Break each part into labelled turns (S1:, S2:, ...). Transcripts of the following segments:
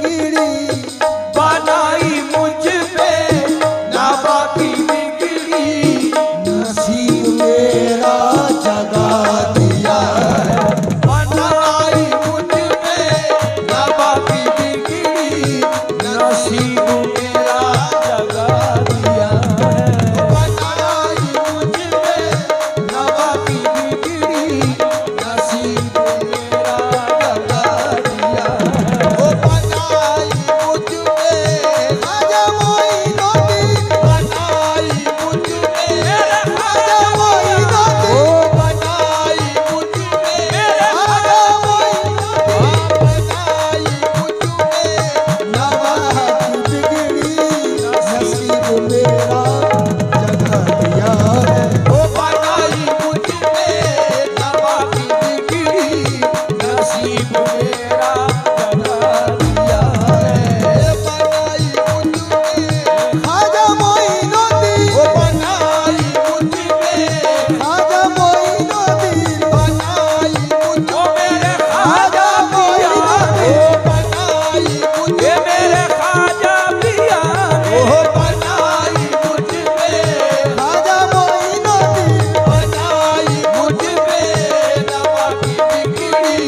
S1: बिगड़ी
S2: बनाई मुझ पे नवा की बिगड़ी,
S1: नसीब मेरा जगा दिया है।
S2: बनाई मुझ पे नवा की बिगड़ी, नसीब मेरा जगा दिया है। बनाई मुझ पे नवा की बिगड़ी, नसीब मेरा जगा दिया है। ओ बनाई मुझ पे
S1: खाजा मोइनुद्दीन,
S2: बनाई मुझ पे
S1: खाजा मोइनुद्दीन,
S2: ओ बनाई मुझ पे
S1: खाजा मोइनुद्दीन,
S2: बनाई मुझ पे
S1: नवा की बिगड़ी नसीब मेरा जगा दिया है।
S2: ओ बनाई मुझ पे नवा की बिगड़ी, नसीब मेरा जगा दिया है। बनाई मुझ पे
S1: खाजा मोइनुद्दीन,
S2: ओ बनाई मुझ पे
S1: खाजा मोइनुद्दीन,
S2: बनाई मुझ मेरे खाजा पिया ओ बनाई मुझे मेरे खाजा पिया ओ बनाई मुझ पे
S1: खाजा मोइनुद्दीन,
S2: बनाई मुझ पे नवा की बिगड़ी,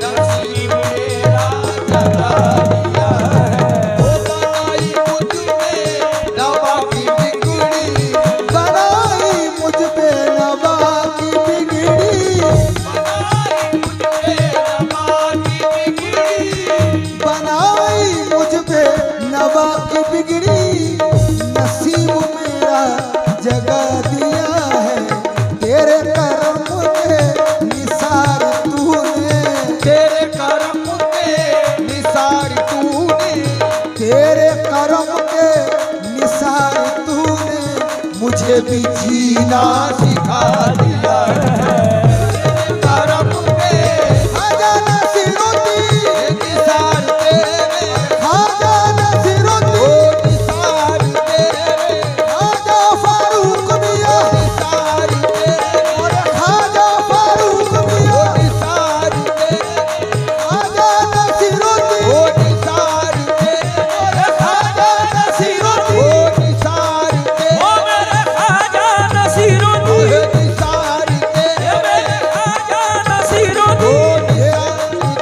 S2: नसीब मेरा जगा दिया है। ओ बनाई मुझ पे नवा की बिगड़ी,
S1: बनाई मुझ पे नवा की बिगड़ी,
S2: बनाई मुझ पे नवा की बिगड़ी,
S1: बनाई मुझ पे नवा की बिगड़ी, नसीब मेरा जगा दिया है। तेरे करम के निसार तूने,
S2: तेरे करम के निसार तूने,
S1: तेरे करम के निसार तूने मुझे भी जीना
S2: सिखा दिया है। करम के
S1: खाजा नसीरुद्दीन,
S2: निसार तेरे,
S1: खाजा
S2: ओ
S1: नसीरुद्दीन,
S2: निसार तेरे,
S1: खाजा फारूक मियां,
S2: निसार तेरे,
S1: खाजा फारूक
S2: ओ
S1: मियां,
S2: निसार तेरे,
S1: खाजा नसीरुद्दीन,
S2: ओ निसार तेरे, खाजा नसीरुद्दीन, ओ निसार तेरे, ओ मेरे खाजा नसीरुद्दीन, ओ निसार तेरे, मेरे खाजा नसीरुद्दीन, ओ निसार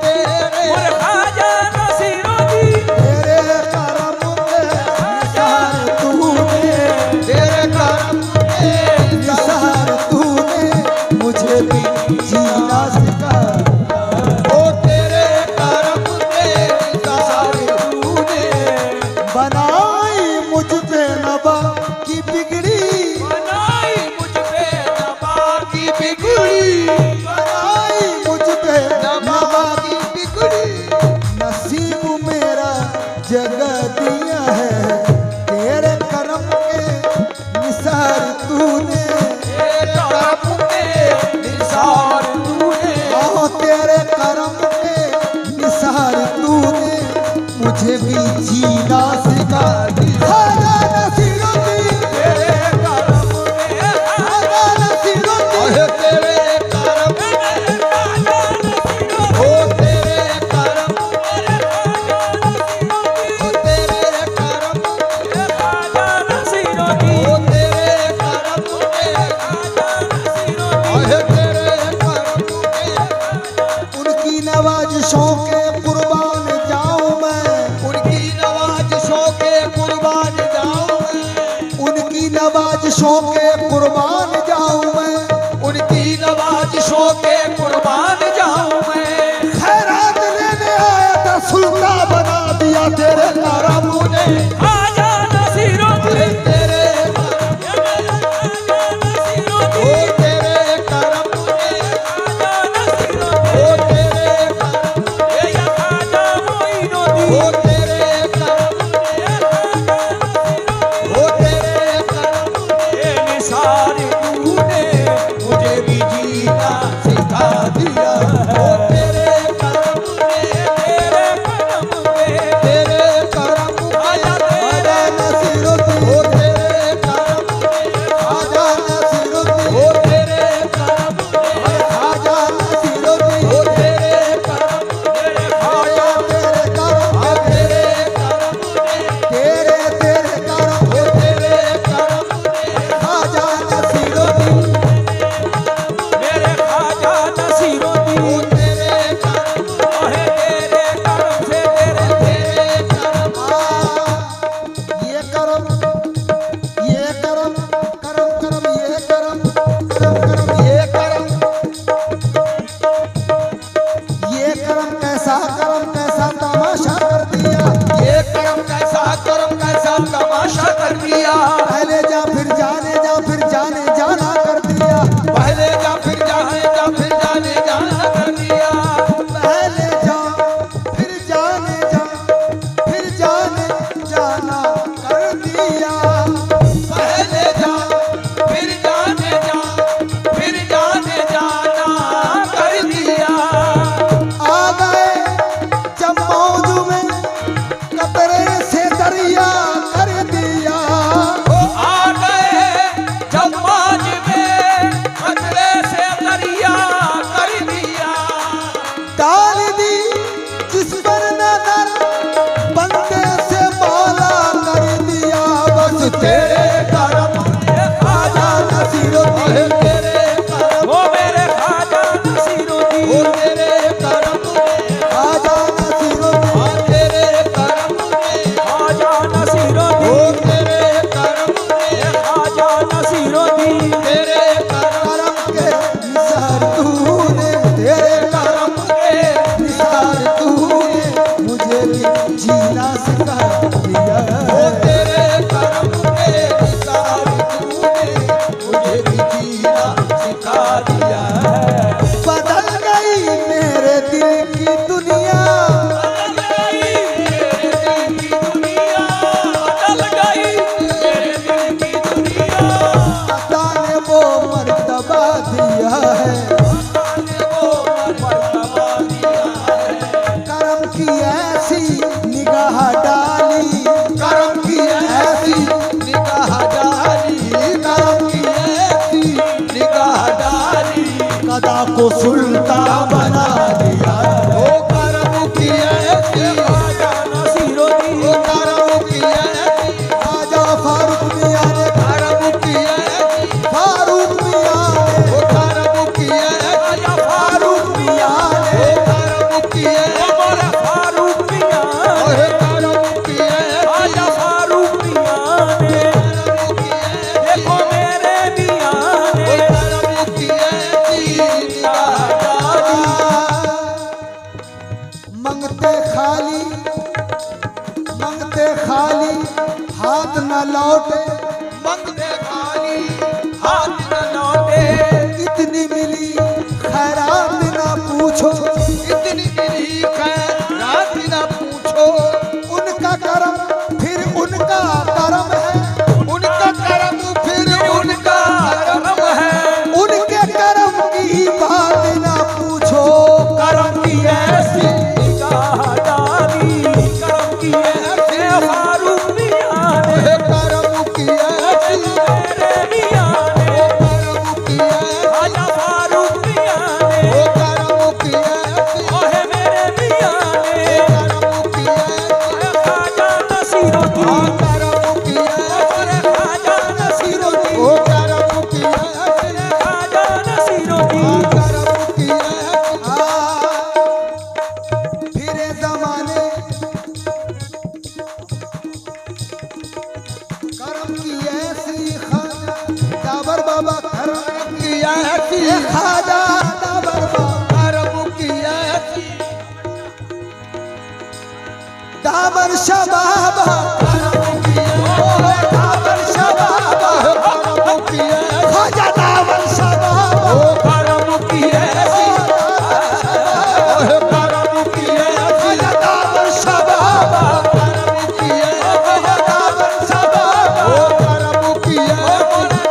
S2: तेरे, मेरे खाजा नसीरुद्दीन,
S1: तेरे करम के निसार तूने,
S2: तेरे करम के
S1: निसार तूने मुझे भी जीना सिखा।
S2: ओ तेरे करम के निसार तूने,
S1: बनाई मुझ पे नवा की बिगड़ी,
S2: बनाई मुझ पे नवा की बिगड़ी,
S1: बनाई मुझ पे
S2: नवा
S1: नवा
S2: की बिगड़ी,
S1: नसीब मेरा जगा दिया है। तेरे करम के निसार तूने,
S2: तेरे करम के निसार तूने,
S1: आओ तेरे करम के निसार तूने मुझे भी जीना सिखा दिया। खाजा नसीरुद्दीन,
S2: तेरे करम के
S1: खाजा नसीरुद्दीन,
S2: आहे तेरे करम मेरे खाजा नसीरुद्दीन, ओ तेरे करम मेरे खाजा नसीरुद्दीन, ओ तेरे करम मेरे खाजा नसीरुद्दीन, ओ तेरे करम मेरे खाजा नसीरुद्दीन, आहे तेरे करम मेरे खाजा,
S1: उनकी नवाजिशों के कुर्बान जाऊं मैं,
S2: उनकी नवाजिशों के कुर्बान जाऊं मैं,
S1: उनकी नवाजिशों के कुर्बान जाऊं मैं,
S2: उनकी नवाजिशों के कुर्बान जाऊं मैं।
S1: खैरात लेने आया था सुल्तान बना दिया तेरे करम ने।
S2: खाजा नसीरुद्दीन, तेरे करम मेरे खाजा नसीरुद्दीन, ओ तेरे करम मेरे खाजा नसीरुद्दीन, ओ तेरे करम मेरे खाजा मोइनुद्दीन, ओ तेरे करम मेरे खाजा नसीरुद्दीन, ओ तेरे करम मेरे निसार तूने मुझे भी जीना सिखा दिया। ओ तेरे करम में, तेरे करम में, तेरे करम में,
S1: खाजा नसीरुद्दीन,
S2: ओ तेरे करम में,
S1: खाजा नसीरुद्दीन,
S2: ओ तेरे करम में,
S1: खाजा नसीरुद्दीन,
S2: ओ तेरे करम में,
S1: खाजा तेरे करम
S2: तेरे
S1: जीना सिखा दिया
S2: ओ
S1: है।
S2: तेरे करम के निसार तूने मुझे भी जीना सिखा दिया है।
S1: बदल गई मेरे दिल की दुनिया,
S2: बदल गई मेरे दिल की दुनिया, बदल गई मेरे दिल की दुनिया।
S1: अता ने वो मर्तबा दिया है,
S2: ने वो मर्तबा दिया है।
S1: करम की ऐसी निगाह डाली,
S2: करम की ऐसी निगाह डाली, करम की ऐसी निगाह डाली।
S1: कदा को सुल्तान बना दिया है।
S2: ओ करम की ऐसी ख्वाजा नसीरुद्दीन, ओ करम की ऐसी
S1: ख्वाजा फारूक मियां ने,
S2: करम की ऐसी,
S1: फारूक मियां ने,
S2: ओ करम की ऐसी
S1: फारूक मियां ने,
S2: ओ करम की ऐसी फारूक मियां, ओ करम की ऐसी फारूक मियां ने। देखो मेरे मियां ने करम की ऐसी निगाह डाली।
S1: मंगते खाली हाथ न लौटे,
S2: मंगते खाली हाथ न लौटे।
S1: इतनी मिली खैरात न पूछो,
S2: इतनी मिली खैरात न पूछो।
S1: उनका करम फिर उनका करम है,
S2: उनका करम फिर उनका करम है।
S1: उनके करम की बात न पूछो।
S2: करम की ऐसी निगाह डाली, करम की ऐसी फारूक मियां ने, करम की ऐसी मेरे मियां ने, करम की ऐसी ख्वाजा फारूक मियां ने, ओ करम की ऐसी ओहे मेरे मियां ने, करम की ऐसी ख्वाजा नसीरुद्दीन, करम की ऐसी ख्वाजा नसीरुद्दीन, ओ करम की ऐसी ख्वाजा नसीरुद्दीन, करम की ऐसी
S1: फिरे जमाने करम की ऐसी ख्वाजा दाबर बाबा, करम
S2: की ऐसी
S1: ख्वाजा दाबर बाबा,
S2: करम की ऐसी
S1: दाबर शबाबा,
S2: करम की ऐसी
S1: दाबर शबाबा,
S2: करम की ऐसी
S1: ख्वाजा दाबर शबाबा,
S2: ओ करम की ऐसी करम की ऐसी
S1: ख्वाजा दाबर शबाबा,
S2: करम की ऐसी
S1: दाबर शबाबा,
S2: ओ करम की ऐसी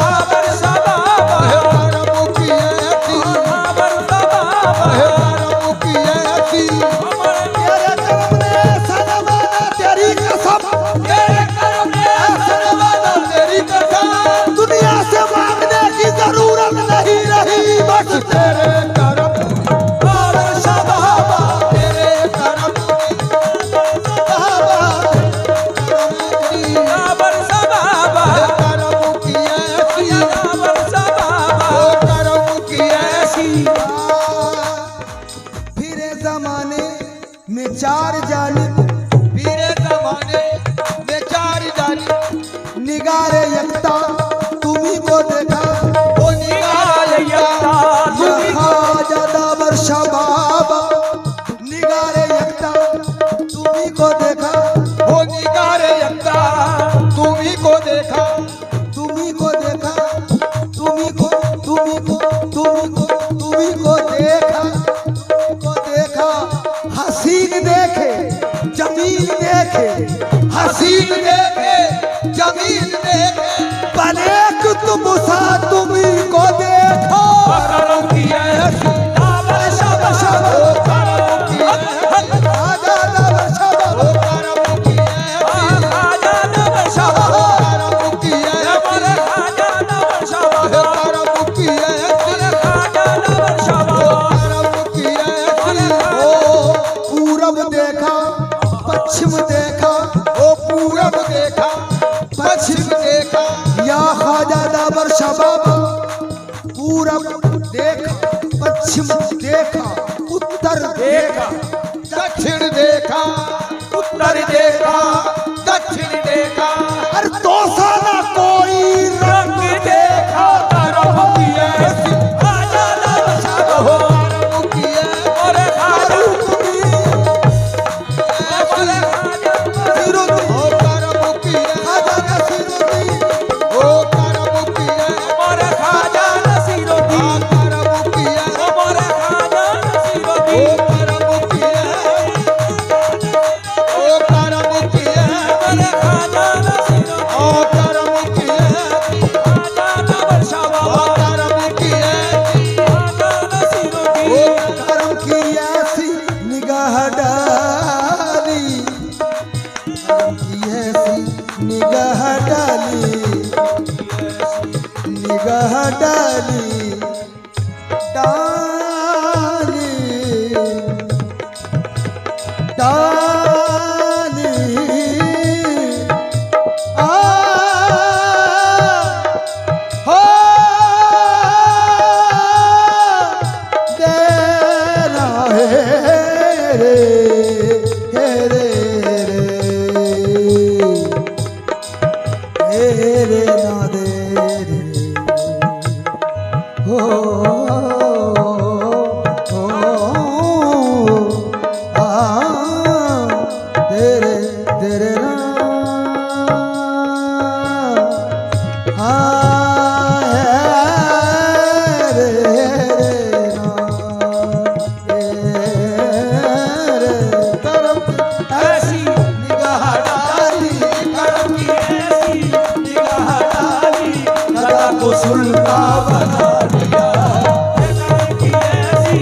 S2: दाबर सबाबा, करम की ऐसी दाबर सबाबा, करम की ऐसी
S1: तेरे करम ने सजमाना तेरी कसम,
S2: तेरे करम ने सजमाना तेरी कसम।
S1: दुनिया से मांगने की जरूरत नहीं रही, बस
S2: तेरे करम दाबर सबाबा, तेरे करम दाबर सबाबा, करम की ऐसी दाबर सबाबा, ओ करम की ऐसी
S1: फिरे जमाने में चार जालिब,
S2: फिरे जमाने में चार जालिब,
S1: निगारे यकता तुम्ही को देखा,
S2: ओ निगाह यकता
S1: या ख्वाजा दाबर शबाबा, निगारे यकता तुम्ही को देखा,
S2: ओ निगाह यकता तुम्ही को देखा,
S1: तुम्ही को देखा, तुम्ही को तुम्ही को तुम्ही को तुम्ही को देखा, को देखा। हसीन देखे जमीन देखे, हसीन
S2: हसीन देखे जमीन देखे,
S1: बनेक तुम सा तुम्ही को देखो।
S2: करम की ऐसी दाबर सबाबा, ओ करम की ऐसी
S1: ख्वाजा दाबर शबाबा,
S2: ओ करम की ऐसी ख्वाजा दाबर सबाबा, करम की ऐसी ख्वाजा दाबर सबाबा, करम की ऐसी ख्वाजा दाबर सबाबा, करम की ऐसी
S1: ओ पूरब देखा पश्चिम देखा,
S2: ओ पूरब देखा पश्चिम देखा,
S1: या ख्वाजा दाबर शबाबा, पूरब देखा पश्चिम देखा उत्तर देखा,
S2: दक्षिण देखा उत्तर देखा, दक्षिण देखा,
S1: अरे दोसा ना कोई
S2: रंग देखा। करम की ऐसी ख्वाजा दाबर सबाबा, करम की ऐसी और ख्वाजा
S1: रूप में
S2: ऐसी
S1: तेरे
S2: ऐसी निगाह डाली करम की, ऐसी निगाह डाली गदा को सुल्का बना दिया। करम की ऐसी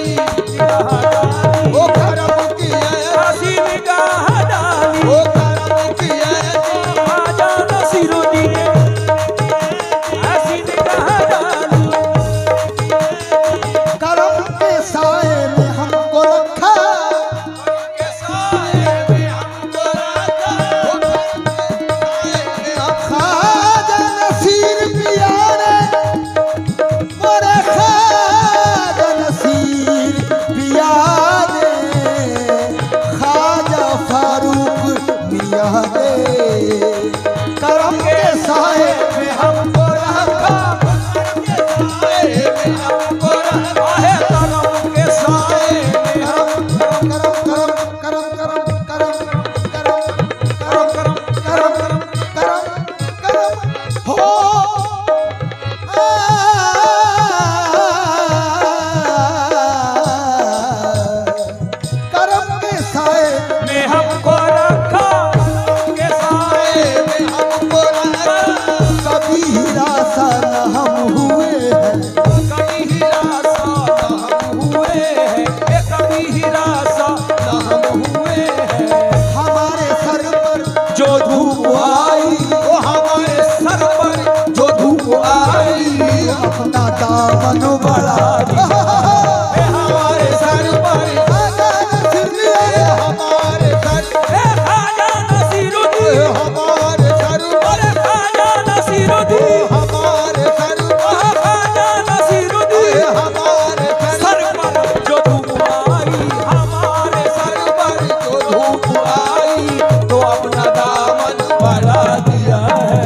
S2: निगाह डाली,
S1: ओ करम की
S2: ऐसी निगाह डाली,
S1: ओ करम की
S2: ख्वाजा नसीरुद्दीन ऐसी निगाह डाली।
S1: करम के साए में हमको रखा,
S2: के साए में हमको रखा,
S1: ख्वाजा नसीर पिया ने, मोरे ख्वाजा नसीर पिया ने, ख्वाजा फारूक मियां ने, करम के साए में हमको रखा,
S2: हमको रखा है करम के साए में।
S1: करम करम करम करम करम करम करम करम करम हो करम के साए
S2: में हमको रखा, के साए में हमको रखा।
S1: कभी हिरासा न हम हुए हैं,
S2: कभी हिरासा न हम हुए हैं, कभी हिरासा न हम हुए हैं।
S1: हमारे सर पर
S2: जो धूप आई, वो हमारे सर पर जो धूप आई,
S1: अपना दामन बढ़ा दिया।
S2: हमारे सर पर हमारे सर ख्वाजा नसीरुद्दीन,
S1: हमारे सर
S2: अरे ख्वाजा नसीरुद्दीन,
S1: हमारे सर
S2: ख्वाजा नसीरुद्दीन
S1: हमारे
S2: सर पर जो धूप आई, हमारे सर पर जो धूप आई, तो अपना दामन बढ़ा दिया है।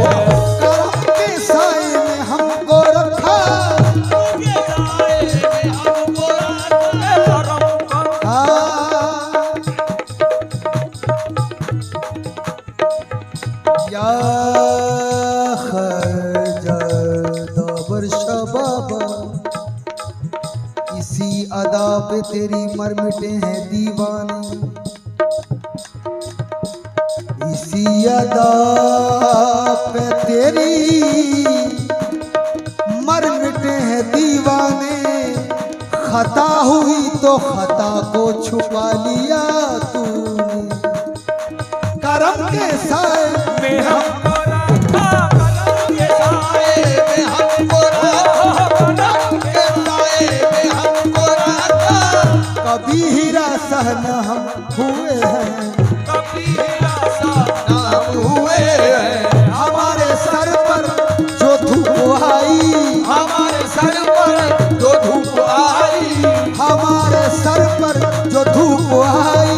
S1: करम के साए में हमको रखा,
S2: के साए में हमको रखा, करम का
S1: या ख्वाजा दाबर शबाबा, इसी अदा पे तेरी मर मिटे हैं दीवाने, इसी अदा पे तेरी मर मिटे हैं दीवाने, खता हुई तो खता को छुपा लिया तूने, करम के साए
S2: में हमको रखा, करम के साए में हमको रखा, करम के साए में हमको रखा।
S1: कभी हिरासा न हम हुए हैं,
S2: कभी हिरासा न हम हुए हैं।
S1: हमारे सर पर जो धूप आई,
S2: हमारे सर पर जो धूप आई,
S1: हमारे सर पर जो धूप आई,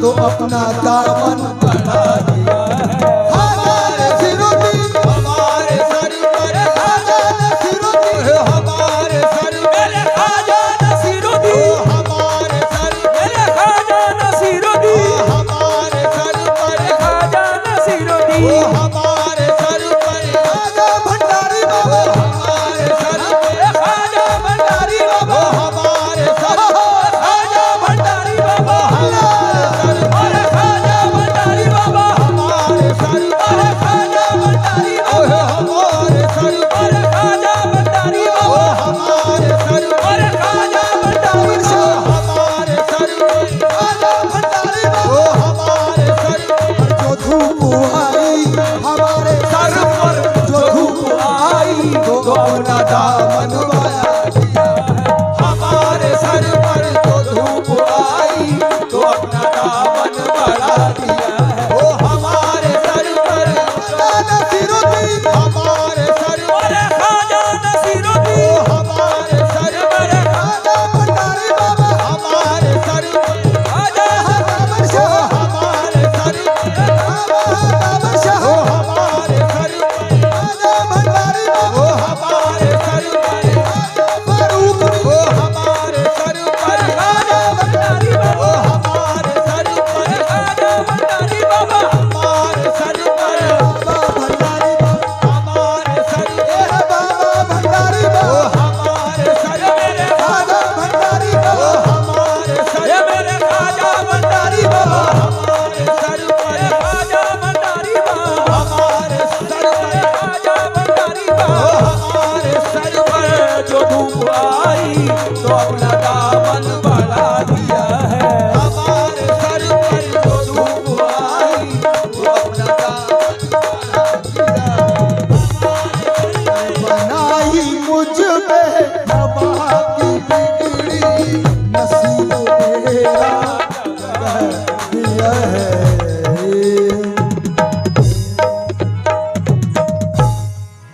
S1: तो अपना दामन
S2: बढ़ा दिया है।
S1: हमारे सिरुद्दीन,
S2: हमारे सर पर
S1: ख्वाजा नसीरुद्दीन,
S2: हमारे सर मेरे ख्वाजा नसीरुद्दीन, हमारे सर मेरे ख्वाजा नसीरुद्दीन, हमारे सर पर ख्वाजा नसीरुद्दीन, हमारे सर पर
S1: ख्वाजा भंडारी बाबा,
S2: हमारे सर पर ख्वाजा भंडारी बाबा, हमारे सर ख्वाजा भंडारी बाबा, हमारे सर पर ख्वाजा भंडारी बाबा, हमारे सर पर ख्वाजा भंडारी बाबा, हमारे सर पर ख्वाजा भंडारी बाबा, हमारे सर पर ख्वाजा भंडारी बाबा, हमारे सर पर
S1: ख्वाजा भंडारी बाबा,
S2: हमारे सर
S1: जो धूप आई, हमारे
S2: सर पर जो धूप आई, तो अपना दामन बढ़ा दिया है। हमारे सर पर जो धूप आई, तो अपना दामन बढ़ा दिया है। ओ हमारे सर पर
S1: ख्वाजा नसीरुद्दीन,
S2: हमारे सर पर ख्वाजा नसीरुद्दीन, हमारे सर पर
S1: ख्वाजा भंडारी बाबा,
S2: हमारे सर पर ख्वाजा
S1: बाबर शाह,
S2: हमारे सर पर
S1: बाबर शाह,
S2: हमारे सर पर
S1: ख्वाजा भंडारी बाबा,
S2: हमारे सर पर
S1: फारूक
S2: हमारे सर पर ख्वाजा भंडारी बाबा, तो अपना दामन बढ़ा दिया है। हमारे सर पर जो धूप आई तो अपना दामन बढ़ा दिया है।
S1: बनाई मुझ में